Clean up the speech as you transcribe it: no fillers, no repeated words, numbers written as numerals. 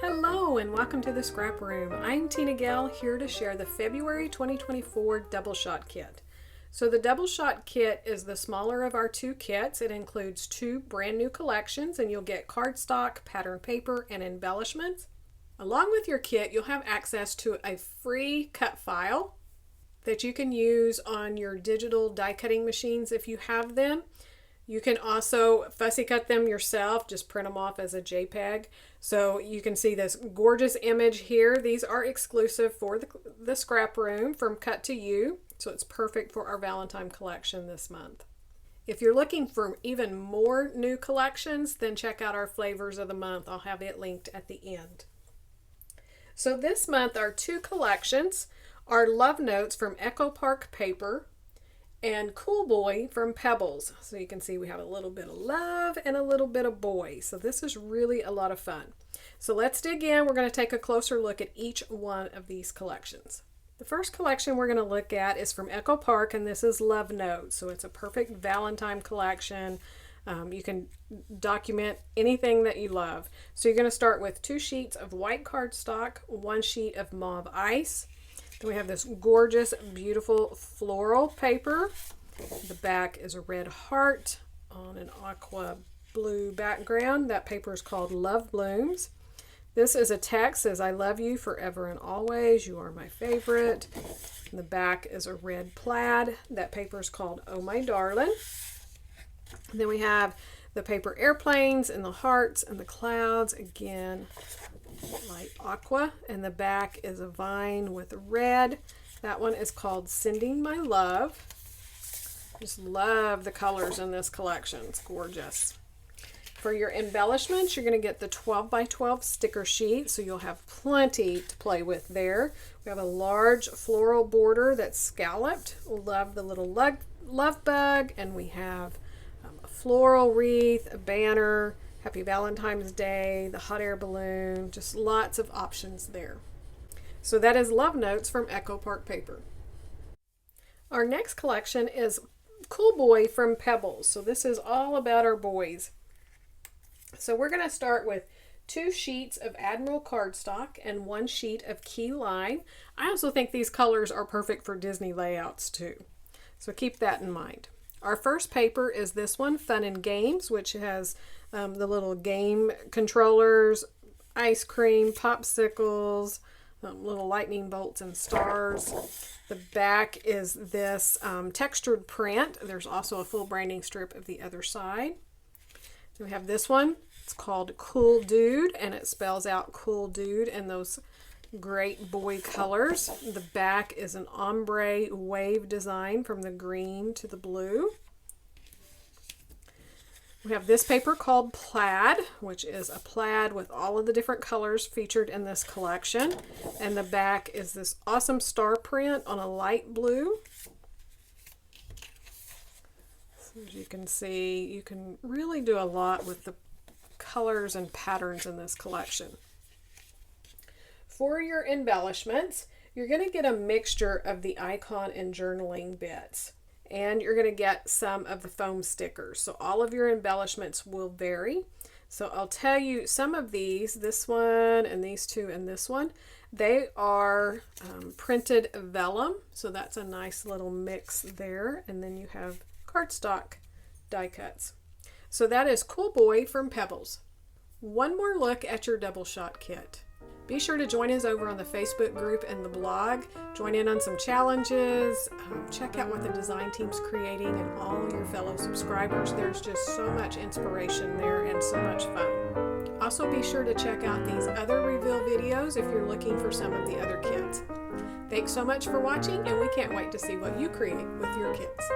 Hello and welcome to the Scrap Room. I'm Tina Gale here to share the February 2024 Double Shot Kit. So the Double Shot Kit is the smaller of our two kits. It includes two brand new collections and you'll get cardstock, pattern paper, and embellishments. Along with your kit, you'll have access to a free cut file that you can use on your digital die cutting machines if you have them. You can also fussy cut them yourself, just print them off as a JPEG. So you can see this gorgeous image here. These are exclusive for the Scrap Room from Cut to You, so it's perfect for our Valentine collection this month. If you're looking for even more new collections, then check out our Flavors of the Month. I'll have it linked at the end. So this month our two collections are Love Notes from Echo Park Paper and Cool Boy from Pebbles. So you can see we have a little bit of love and a little bit of boy. So this is really a lot of fun. So let's dig in. We're going to take a closer look at each one of these collections. The first collection we're going to look at is from Echo Park, and this is Love Notes. So it's a perfect Valentine collection. You can document anything that you love. So you're going to start with 2 sheets of white cardstock, 1 sheet of mauve ice. Then we have this gorgeous, beautiful floral paper. The back is a red heart on an aqua blue background. That paper is called Love Blooms. This is a text that says, I love you forever and always. You are my favorite. And the back is a red plaid. That paper is called Oh My Darling. And then we have the paper airplanes and the hearts and the clouds. Again, light aqua, and the back is a vine with red. That one is called Sending My Love. Just love the colors in this collection. It's gorgeous. For your embellishments, you're going to get the 12 by 12 sticker sheet, so you'll have plenty to play with there. We have a large floral border that's scalloped. Love the little love bug, and we have a floral wreath, a banner, Happy Valentine's Day, the hot air balloon, just lots of options there. So that is Love Notes from Echo Park Paper. Our next collection is Cool Boy from Pebbles. So this is all about our boys. So we're going to start with 2 sheets of Admiral cardstock and 1 sheet of key lime. I also think these colors are perfect for Disney layouts too. So keep that in mind. Our first paper is this one, Fun and Games, which has the little game controllers, ice cream, popsicles, little lightning bolts and stars. The back is this textured print. There's also a full branding strip of the other side. Then we have this one. It's called Cool Dude, and it spells out Cool Dude in those great boy colors. The back is an ombre wave design from the green to the blue. We have this paper called Plaid, which is a plaid with all of the different colors featured in this collection. And the back is this awesome star print on a light blue. So as you can see, you can really do a lot with the colors and patterns in this collection. For your embellishments, you're going to get a mixture of the icon and journaling bits. And you're going to get some of the foam stickers. So all of your embellishments will vary. So I'll tell you some of these, this one and these two and this one, they are printed vellum. So that's a nice little mix there. And then you have cardstock die cuts. So that is Cool Boy from Pebbles. One more look at your double shot kit. Be sure to join us over on the Facebook group and the blog. Join in on some challenges. Check out what the design team's creating and all your fellow subscribers. There's just so much inspiration there and so much fun. Also be sure to check out these other reveal videos if you're looking for some of the other kits. Thanks so much for watching, and we can't wait to see what you create with your kits.